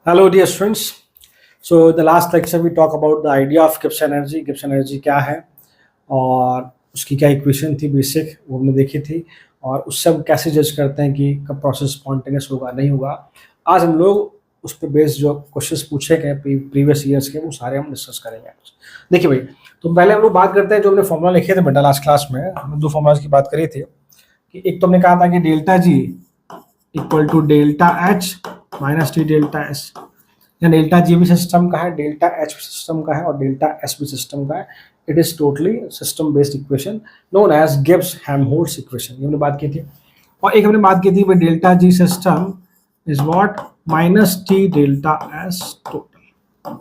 Hello, dear students. So, in the last lecture we talk about the idea of Gibbs energy. Gibbs energy क्या है और उसकी क्या equation थी basic वो हमने देखी थी और उससे हम कैसे जज करते हैं कि कब प्रोसेस स्पॉन्टेनियस होगा नहीं होगा। आज हम लोग उस पर बेस्ड जो क्वेश्चंस पूछे गए प्रीवियस ईयर्स के वो सारे हम डिस्कस करेंगे आज। देखिए भाई, तो पहले हम लोग बात करते हैं जो हमने फॉर्मूला लिखे थे बेटा लास्ट क्लास में। हमने दो फॉर्मूलाज की बात करी थी कि एक तो हमने कहा था कि delta G equal to delta H minus T delta S. या डेल्टा जी भी सिस्टम का है, डेल्टा एच भी सिस्टम का है और डेल्टा एस भी सिस्टम का है। It is totally system based equation known as Gibbs Helmholtz equation, ये हमने बात की थी। और एक हमने बात की थी delta G system is what minus T delta S total.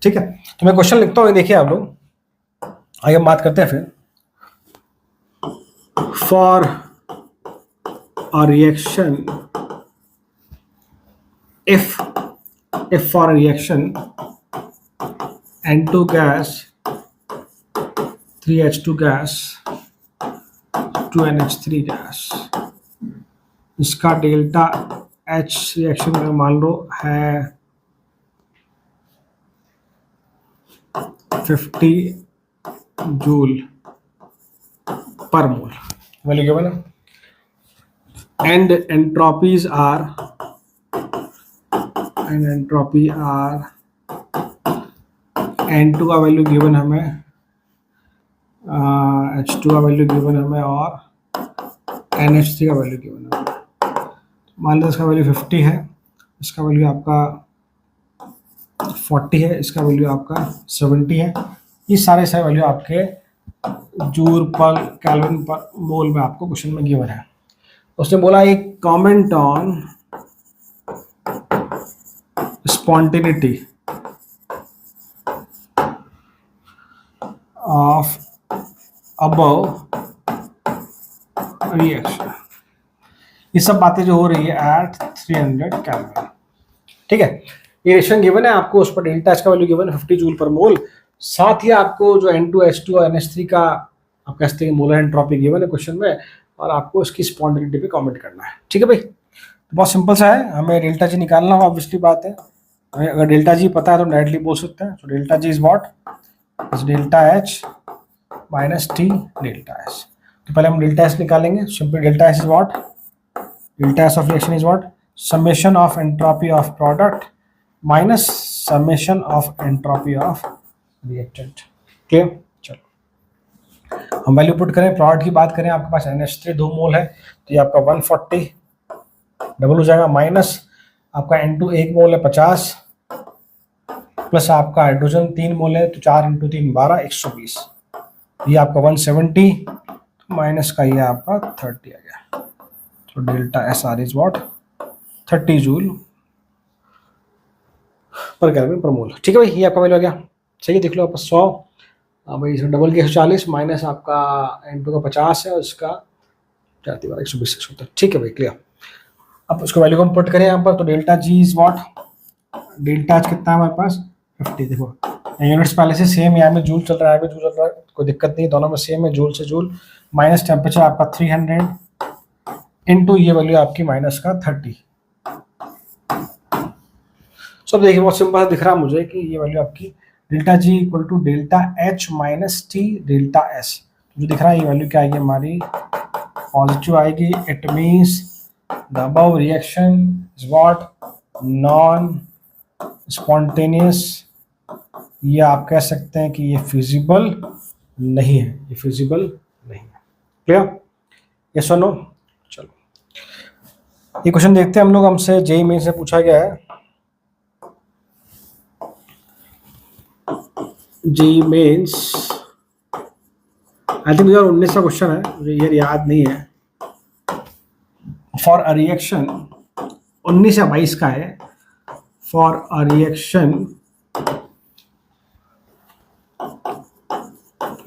ठीक है, तो मैं क्वेश्चन लिखता हूँ, देखिए आप लोग। आइए हम बात करते हैं फिर। For a reaction if for a reaction N2 gas 3H2 gas 2NH3 gas, इसका डेल्टा H रिएक्शन में मान लो है 50 जूल पर मोल, वैल्यू गिवन है। and entropies are N2 का वैल्यू गिवन हमें, H2 का वैल्यू गिवन हमें और NH3 का वैल्यू गिवन हमें। मान लो इसका वैल्यू 50 है, इसका वैल्यू आपका 40 है, इसका वैल्यू आपका 70 है। ये सारे वैल्यू आपके जूल पर केल्विन पर मोल में आपको क्वेश्चन में गिवन है। उसने बोला एक comment on spontaneity of above reaction. ये सब बातें जो हो रही है एट 300 केल्विन। ठीक है, ये रिएक्शन गिवन है आपको, उस पर डेल्टा एच का वैल्यू गिवन है 50 जूल पर मोल। साथ ही आपको जो N2 H2 और NH3 का आप कह सकते हैं मोलर एंट्रोपी गिवन है क्वेश्चन में, और आपको इसकी स्पॉन्टेनिटी पे कमेंट करना है। ठीक है भाई, तो बहुत सिंपल सा है, हमें डेल्टा जी निकालना होगा, ऑब्वियसली बात है। हमें अगर डेल्टा जी पता है तो डायरेक्टली बोल सकते हैं। तो delta G is what is delta H minus T delta S. तो पहले हम डेल्टा एस निकालेंगे। Simple delta S is what, delta S of reaction is what summation of entropy of product minus summation of entropy of reactant. Clear, हम value put करें, product की बात करें, आपके पास NH3 2 मोल है तो ये आपका 140 डबल हो जाएगा, माइनस आपका N2 1 मोल है 50, प्लस आपका हाइड्रोजन 3 मोल है तो 4 × 3 12 120, ये आपका 170 माइनस का ये आपका 30 आ गया। तो delta S R is what 30 joule per kelvin per मोल। ठीक है भाई, ये आपका वैल्यू आ गया। सही है, देख लो आपका 100 भाई, इसमें डबल के 140 माइनस आपका N2 का 50 है और इसका 120 होता है। ठीक है भाई, क्लियर। अब उसको वैल्यू को हम पुट करें यहाँ पर, तो delta G is what, delta H कितना है हमारे पास 50। देखो यूनिट्स पहले से सेम, यहाँ में जूल चल रहा है, जूल चल रहा है, कोई दिक्कत नहीं, दोनों में सेम है, जूल से जूल, माइनस टेम्परेचर आपका 300 इंटू ये वैल्यू आपकी माइनस का 30। सब देखिए बहुत सिंपल दिख रहा है मुझे कि ये वैल्यू आपकी delta G equal to delta H minus T delta S. जो दिख रहा है ये वैल्यू क्या आएगी हमारी, पॉजिटिव आएगी। It means the above reaction is what non spontaneous. ये आप कह सकते हैं कि ये फिजिबल नहीं है, ये फिजिबल नहीं है। क्लियर, यस और नो। चलो ये क्वेश्चन देखते हैं हम लोग, हमसे जेईई मेन से पूछा गया है। जेईई मेंस आई थिंक 2019 का क्वेश्चन है, मुझे ईयर याद नहीं है। फॉर अ रिएक्शन 19 या 22 का है। For a reaction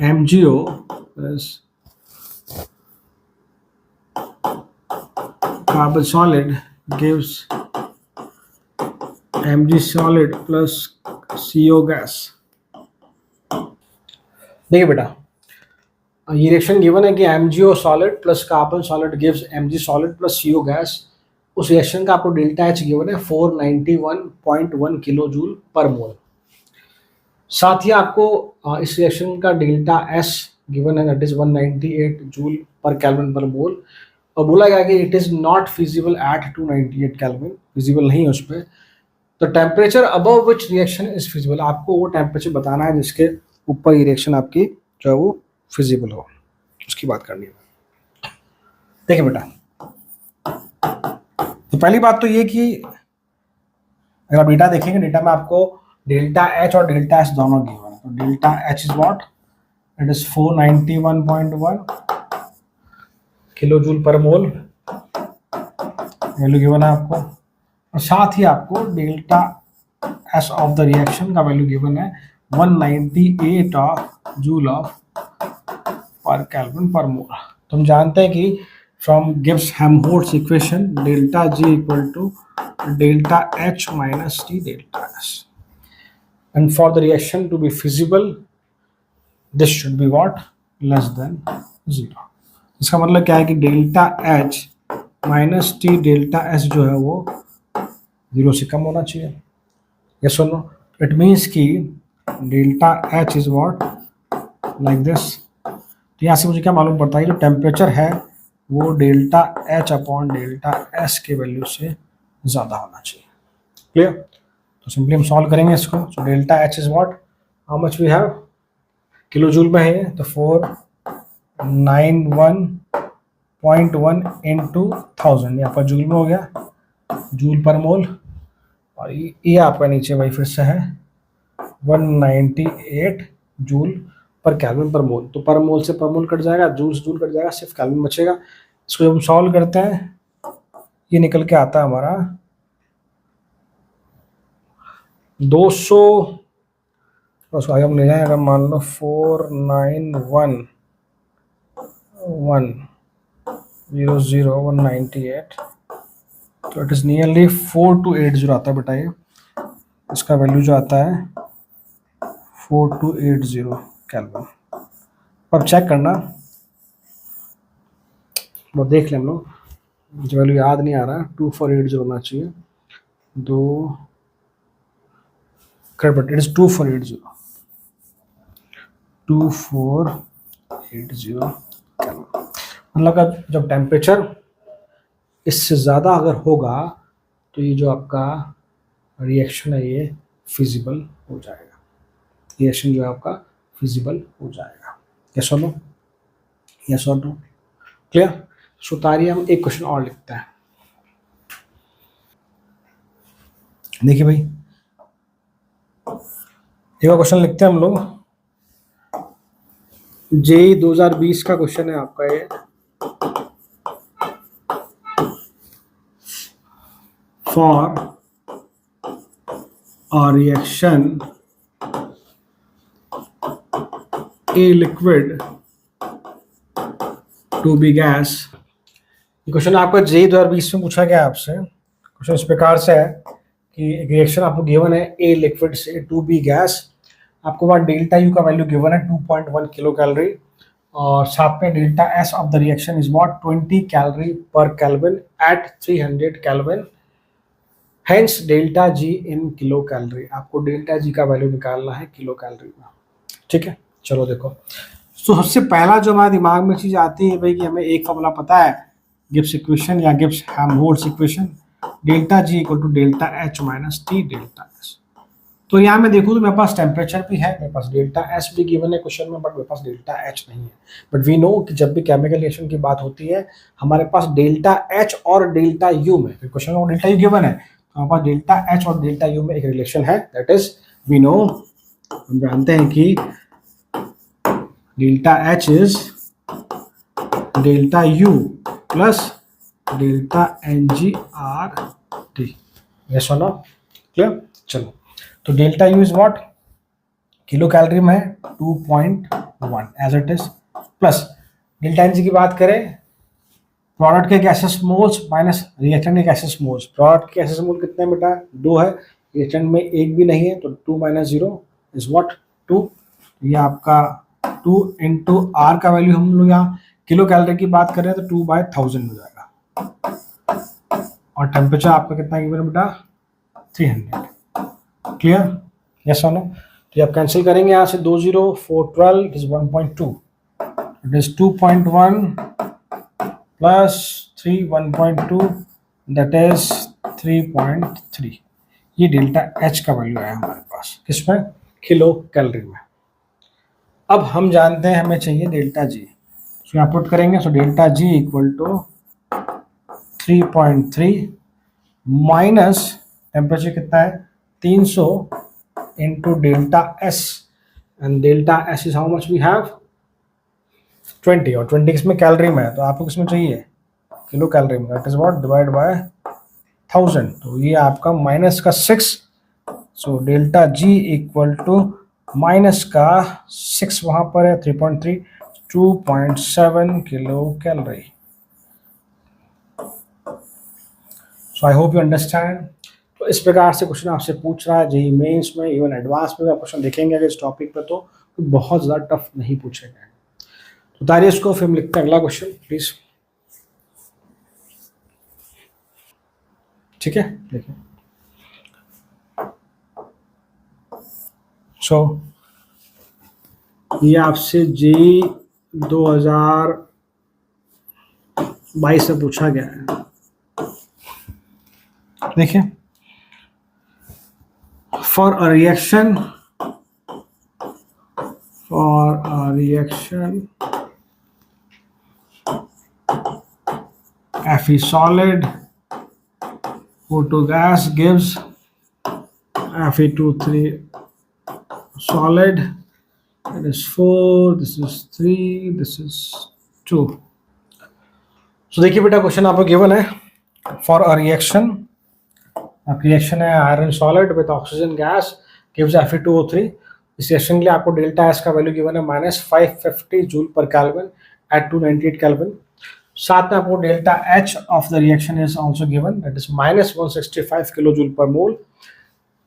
MgO plus carbon solid gives Mg solid plus CO gas. देखिए बेटा, ये रिएक्शन गिवन है कि MgO solid plus carbon solid gives Mg solid plus CO gas. उस रिएक्शन का आपको डेल्टा एच गिवन है 491.1 किलो जूल पर मोल। साथ ही आपको इस रिएक्शन का डेल्टा एस गिवन है, that is 198 joule per kelvin per mole, और बोला गया कि it is not feasible at 298 kelvin, feasible नहीं है उस पर। तो temperature above which reaction is feasible, आपको वो टेम्परेचर बताना है जिसके ऊपर ये रिएक्शन आपकी जो है वो फिजिबल हो, उसकी बात करनी है। देखिए बेटा, तो पहली बात तो ये कि अगर आप डेटा देखेंगे, डेटा में आपको डेल्टा एच और डेल्टा एस दोनों गिवन है। तो delta H is what, it is 491.1 kilo joule पर मोल, वैल्यू गिवन है आपको, और साथ ही आपको delta S of the reaction का वैल्यू गिवन है 198 of joule of per kelvin per mole. तो हम जानते हैं कि from Gibbs Helmholtz equation delta G equal to delta H minus T delta S, and for the reaction to be feasible this should be what, less than 0। इसका मतलब क्या है कि delta H minus T delta S जो है वो 0 से कम होना चाहिए। यस और नो? इट मीन्स कि delta H is what like this. तो यहाँ से मुझे क्या मालूम पड़ता है, जो टेम्परेचर है वो delta H upon delta S के वैल्यू से ज़्यादा होना चाहिए। क्लियर? तो सिंपली हम सॉल्व करेंगे इसको। So delta H is what, how much we have, kilo joule में है तो 491.1 इंटू 1000, यहाँ पर जूल में हो गया, जूल पर मोल, और ये आपका नीचे वही फिर से है 198 joule per kelvin per mole. तो पर मोल से पर मोल कट जाएगा, जूल से जूल कट जाएगा, सिर्फ केल्विन बचेगा। इसको जब हम सॉल्व करते हैं ये निकल के आता है हमारा 200, उसको आगे हम ले जाएं, अगर मान लो 491.100.198, तो इट इज नियरली 4280 आता है बेटा। ये इसका वैल्यू जो आता है 4280 केल्विन। अब चेक करना, वो देख लें हम लोग, जो वैल्यू याद नहीं आ रहा, 2480 होना चाहिए, दो बट इट इज 2480 मतलब का जब टेम्परेचर इससे ज़्यादा अगर होगा तो ये जो आपका रिएक्शन है ये फिजिबल हो जाएगा, रिएक्शन जो है आपका फिजिबल हो जाएगा। यस और नो? यस और नो? क्लियर? सुतारिए हम एक क्वेश्चन और लिखते हैं। देखिए भाई, एक क्वेश्चन लिखते हैं हम लोग, जेई 2020 का क्वेश्चन है आपका ये। For a reaction a liquid to be gas, ये क्वेश्चन आपका जेई 2020 में पूछा गया आपसे। क्वेश्चन इस प्रकार से है कि एक रिएक्शन आपको गिवन है ए लिक्विड से टू बी गैस, आपको वहाँ डेल्टा यू का वैल्यू गिवन है 2.1 किलो कैलोरी, और साथ में delta S of the reaction is what 20 calorie per kelvin at 300 kelvin, hence delta G in kilo calorie. आपको डेल्टा जी का वैल्यू निकालना है किलो कैलोरी में। ठीक है, चलो देखो। तो सबसे पहला जो हमारे दिमाग में चीज आती है भाई कि हमें एक फॉर्मूला पता है, गिब्स इक्वेशन या Gibbs Helmholtz equation, delta G equal to delta H minus T delta S. तो यहाँ मैं देखूँ तो मेरे पास टेम्परेचर भी है, मेरे पास डेल्टा एस भी गिवन है क्वेश्चन में, बट मेरे पास डेल्टा एच नहीं है। बट वी नो कि जब भी केमिकल रिएक्शन की बात होती है हमारे पास डेल्टा एच और डेल्टा यू में, क्वेश्चन में डेल्टा यू गिवन है, तो हमारे पास डेल्टा एच और डेल्टा यू में एक रिलेशन है, दैट इज वी नो, हम जानते हैं कि delta H is delta U plus delta N G R T. Yes और नो? क्लियर? चलो, तो delta U is what, kilo calorie में है 2.1 as it is, plus delta N G की बात करें, प्रोडक्ट के गैसेस मोल्स माइनस रिएक्टेंट के गैसेस मोल्स। प्रोडक्ट के गैसेस मोल कितने बेटा? 2 है, रिएक्टेंट में एक भी नहीं है, तो 2 माइनस 0 इज व्हाट 2। ये आपका 2 इंटू आर का वैल्यू, हम लोग यहाँ किलो कैलोरी की बात कर रहे हैं तो 2/1000 हो जाएगा, और टेम्परेचर आपका कितना गिवन है बेटा 300। क्लियर, यस और नो? तो आप कैंसिल करेंगे यहाँ से 2 0 4 12 it is 1.2, it is 2.1 plus 3 1.2 that is 3.3। ये डेल्टा एच का वैल्यू है हमारे पास, किसमें? किलो कैलोरी में। अब हम जानते हैं हमें चाहिए डेल्टा जी, तो यहाँ पुट करेंगे। So delta G equal to 3.3 minus temperature कितना है 300 into delta S, and delta S is how much we have 20, और 20 किसमें? कैलोरी में है, तो आपको किसमें चाहिए? किलो कैलोरी में। That is what divide by 1000, तो ये आपका माइनस का 6। So delta G equal to minus का 6 वहां पर है 3.3, 2.7 kilo calorie. So I hope you understand. तो इस प्रकार से क्वेश्चन आपसे पूछ रहा है जेईई मेंस में, इवन एडवांस में भी आप क्वेश्चन देखेंगे अगर इस टॉपिक पे, तो बहुत ज़्यादा टफ नहीं पूछे गए। तो उतारिए इसको, फिर हम लिखते हैं अगला क्वेश्चन प्लीज। ठीक है, देखिए। सो ये आपसे जेईई 2022 में पूछा गया है। देखिए, for a reaction Fe solid O2 gas gives Fe2 3 solid, that is 4, this is 3, this is 2। so देखिए बेटा, क्वेश्चन आपको गिवन है फॉर अ रिएक्शन, रिएक्शन है iron solid with oxygen gas gives Fe2O3। इस रिएक्शन के लिए आपको delta S का वैल्यू गिवन है -550 joule per kelvin eight 298 kelvin. साथ में आपको delta H of the reaction is also given, that is -165 kilo joule पर मोल।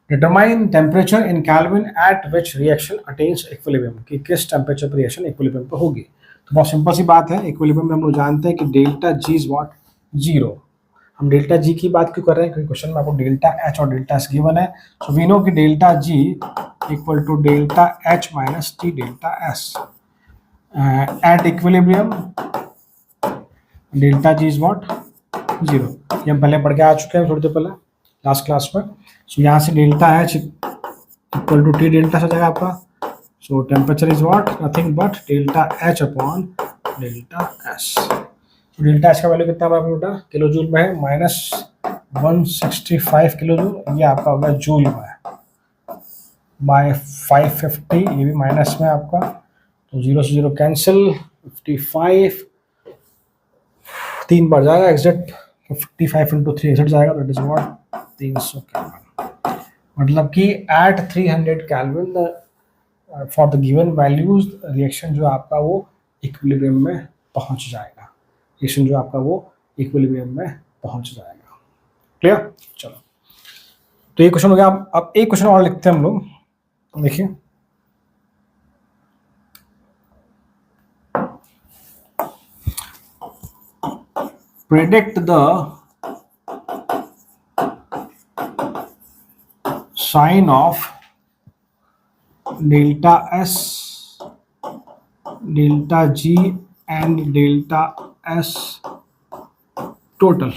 Determine temperature in kelvin eight which reaction attains equilibrium, कि किस टेम्परेचर पर reaction equilibrium पर होगी। तो बहुत सिंपल सी बात है, इक्विलिब्रियम में हम लोग जानते हैं कि डेल्टा जी इज व्हाट 0। हम डेल्टा जी की बात क्यों कर रहे हैं? क्योंकि क्वेश्चन में आपको डेल्टा एच और डेल्टा एस गिवन है। सो वी नो कि delta G equal to delta H minus T delta S at equilibrium. Delta G is what 0। ये हम पहले पढ़ के आ चुके हैं थोड़ी देर पहले लास्ट क्लास में। सो यहाँ से delta H equal to T delta से जाएगा आपका। So temperature is what nothing but delta H upon delta S. Delta H का वैल्यू कितना है बेटा? किलो जूल में है, -165 किलो जूल। ये आपका होगा जूल में है बाय 550, ये भी माइनस में आपका, तो 0 से 0 कैंसिल, 55 3 बढ़ जाएगा, एग्जैक्ट 55 इंटू 3 एग्जैक्ट जाएगा, दैट इज व्हाट 300 केल्विन। मतलब कि at 300 kelvin for the given values reaction जो आपका वो इक्विलिब्रियम में पहुंच जाएगा। रिएक्शन जो आपका वो इक्विलिब्रियम में पहुंच जाएगा। क्लियर? चलो, तो ये क्वेश्चन हो गया। अब एक क्वेश्चन और लिखते हैं हम लोग। देखिए, predict the sign of delta S, delta G and delta S total.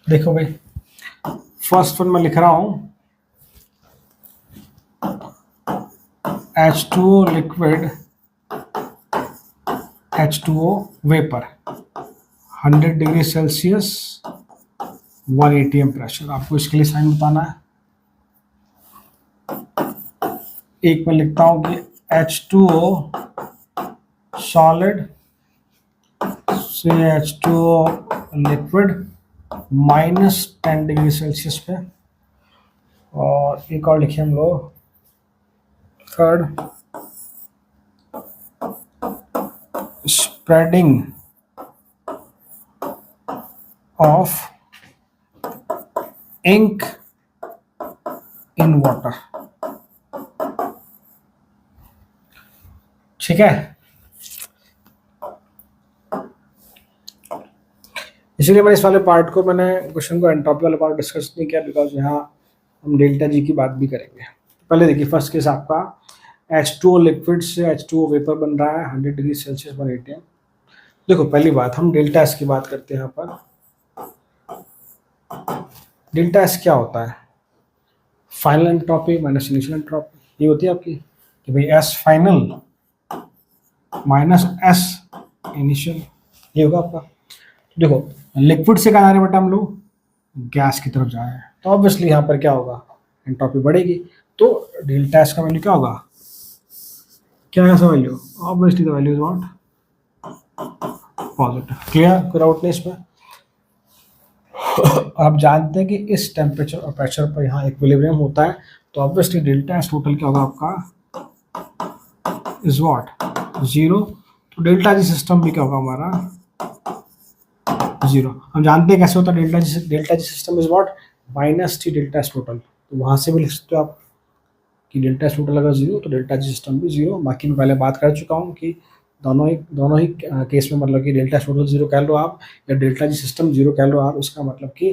देखो भाई, फर्स्ट वन मैं लिख रहा हूं H2O liquid, H2O vapour, 100 degree Celsius 1 atm pressure. आपको इसके लिए साइन बताना है। एक मैं लिखता हूं कि H2O सॉलिड से H2O लिक्विड -10 डिग्री सेल्सियस पे, और एक और लिखे हम लोग third, spreading of ink in water. ठीक है, इसलिए मैंने इस वाले पार्ट को, मैंने क्वेश्चन को एंट्रोपी वाला पार्ट डिस्कस नहीं किया, बिकॉज यहाँ हम डेल्टा जी की बात भी करेंगे। पहले देखिए फर्स्ट केस आपका H2O लिक्विड से H2O वेपर बन रहा है 100 डिग्री सेल्सियस पर ATM। देखो पहली बात हम डेल्टा एस की बात करते हैं यहाँ पर। डेल्टा एस क्या होता है? Final entropy minus initial entropy, ये होती है आपकी कि भाई S final minus S initial, ये होगा आपका। देखो लिक्विड से कहाँ जा रहे हैं बेटा हम लोग? गैस की तरफ जा रहे हैं, तो ऑब्वियसली यहाँ पर क्या होगा? एंट्रोपी बढ़ेगी। तो डेल्टा एस का वैल्यू क्या होगा? क्या है value? Obviously the value is what? Positive. Clear? कोई डाउट नहीं इसमें? आप जानते हैं कि इस टेम्परेचर और प्रेशर पर यहाँ इक्विलिब्रियम होता है, तो ऑब्वियसली डेल्टा एस टोटल क्या होगा आपका? Is what? 0। तो डेल्टा जी सिस्टम भी क्या होगा हमारा? 0। हम जानते हैं कैसे होता है delta G system is what? Minus T delta S total. तो वहाँ से भी लिख सकते हो आप कि डेल्टा एस टोटल अगर 0 तो डेल्टा जी सिस्टम भी 0। बाकी मैं पहले बात कर चुका हूँ कि दोनों ही केस में मतलब कि डेल्टा एस टोटल 0 कह लो आप या डेल्टा जी सिस्टम 0 कह लो आप, उसका मतलब कि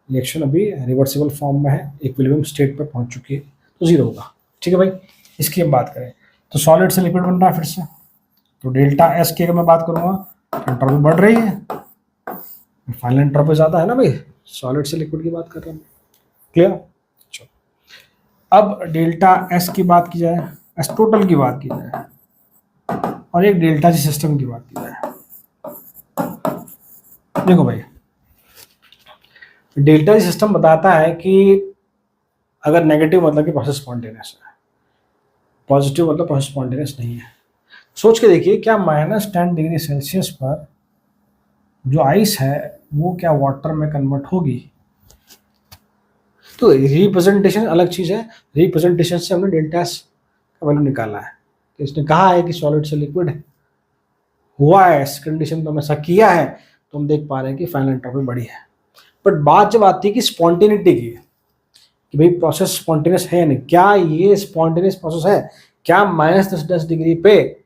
रिएक्शन अभी रिवर्सिबल फॉर्म में है, इक्विलिब्रियम स्टेट पर पहुंच चुकी है, तो 0 होगा। ठीक है भाई, इसकी हम बात करें तो सॉलिड से लिक्विड बन रहा है फिर से, तो डेल्टा एस की अगर मैं बात करूँगा एंट्रोपी बढ़ रही है, फाइनल एंट्रोपी ज़्यादा है ना भाई, सॉलिड से लिक्विड की बात कर रहे हैं। क्लियर? चलो अब डेल्टा एस की बात की जाए, एस टोटल की बात की जाए और एक डेल्टा जी सिस्टम की बात की जाए। देखो भाई डेल्टा जी सिस्टम बताता है कि अगर नेगेटिव मतलब कि प्रोसेस स्पॉन्टेनियस है, पॉजिटिव मतलब प्रोसेस स्पॉन्टेनियस नहीं है। सोच के देखिए क्या -10 डिग्री सेल्सियस पर जो आइस है वो क्या वाटर में कन्वर्ट होगी? तो रिप्रेजेंटेशन अलग चीज है, रिप्रेजेंटेशन से हमने डेल्टा एस का वैल्यू निकाला है। तो इसने कहा है कि सॉलिड से लिक्विड हुआ है, इस कंडीशन तो हमें ऐसा किया है, तो हम देख पा रहे हैं कि फाइनल एंट्रोपी बढ़ी है। बट बात जब आती है कि स्पॉन्टेनिटी की, कि भाई प्रोसेस स्पॉन्टेनियस है या नहीं, क्या ये स्पॉन्टेनियस प्रोसेस है? क्या -10 डिग्री पे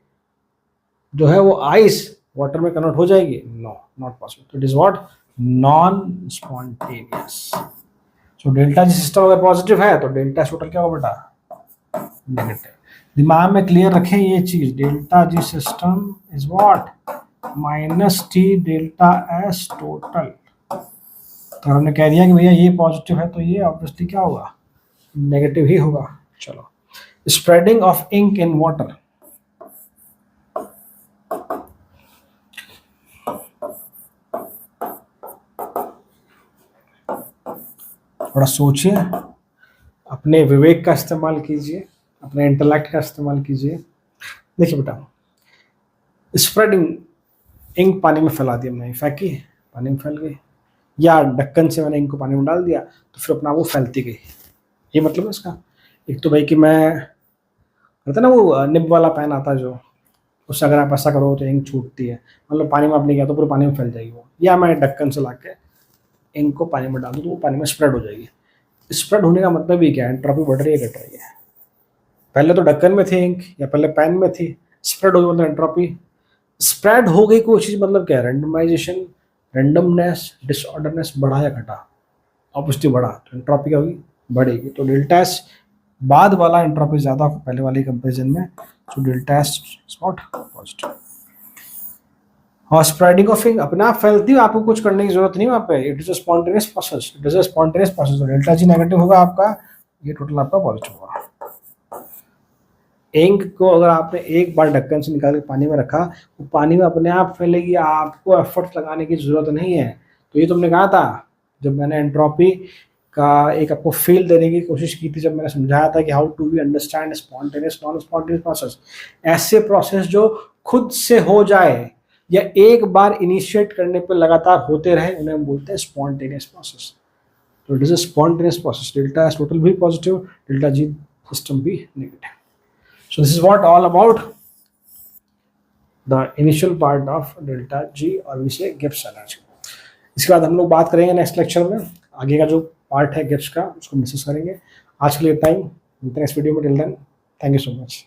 जो है वो आइस वाटर में कन्वर्ट हो जाएगी? No, not possible. It is what? Non spontaneous. So delta G system अगर पॉजिटिव है तो डेल्टा टोटल क्या होगा बेटा? नेगेटिव। दिमाग में क्लियर रखें ये चीज, delta G system is what? -T delta S total. तो हमने कह दिया कि भैया ये पॉजिटिव है तो ये ऑब्वियसली क्या होगा? नेगेटिव ही होगा। चलो, spreading of ink in water. थोड़ा सोचिए, अपने विवेक का इस्तेमाल कीजिए, अपने इंटेलेक्ट का इस्तेमाल कीजिए। देखिए बेटा, स्प्रेडिंग इंक पानी में फैला दी हमने, फेंकी, पानी में फैल गई, या ढक्कन से मैंने इंक को पानी में डाल दिया तो फिर अपना वो फैलती गई, ये मतलब है इसका। एक तो भाई कि मैं कहते ना वो निब वाला पेन आता है जो, उससे अगर आप ऐसा करो तो इंक छूटती है, मतलब पानी में आपने किया तो पूरे पानी में फैल जाएगी वो, या मैं ढक्कन से ला के इंक को पानी में डाल दूँ तो वो पानी में स्प्रेड हो जाएगी। स्प्रेड होने का मतलब ही क्या है? एंट्रोपी बढ़ रही है घट रही है? पहले तो ढक्कन में थी इंक या पहले पेन में थी, स्प्रेड हो गई मतलब एंट्रोपी स्प्रेड हो गई। कोई चीज मतलब क्या है? रैंडमाइजेशन, रैंडमनेस, डिसऑर्डरनेस बढ़ा या घटा? ऑब्वियसली बढ़ा, तो एंट्रोपी क्या होगी? बढ़ेगी। तो डेल्टा एस बाद वाला एंट्रोपी ज्यादा होगा पहले वाले कंपेरिजन में, तो डेल्टा एस नॉट पॉजिटिव। और स्प्रेडिंग ऑफ इंक अपने आप फैलती है, आपको कुछ करने की जरूरत नहीं वहाँ पे, it is a spontaneous process, it is a spontaneous process. तो डेल्टा जी नेगेटिव होगा आपका, ये टोटल आपका पॉजिटिव होगा। इंक को अगर आपने एक बार ढक्कन से निकाल के पानी में रखा, वो पानी में अपने आप फैलेगी, आपको एफर्ट लगाने की जरूरत नहीं है। तो ये तुमने कहा था जब मैंने एंट्रोपी का एक आपको फील देने की कोशिश की थी, जब मैंने समझाया था कि how to we understand spontaneous non spontaneous process. ऐसे प्रोसेस जो खुद से हो जाए या एक बार इनिशिएट करने पर लगातार होते रहे, उन्हें हम बोलते हैं स्पॉन्टेनियस प्रोसेस। तो it is a spontaneous process. Delta S total भी पॉजिटिव, डेल्टा जी सिस्टम भी negative. So this is what all about the initial part of delta G और we say Gibbs energy। इसके बाद हम लोग बात करेंगे नेक्स्ट लेक्चर में, आगे का जो पार्ट है गिब्स का उसको डिस्कस करेंगे। आज के लिए टाइम, मिलते हैं नेक्स्ट वीडियो में। Till then, thank you so much.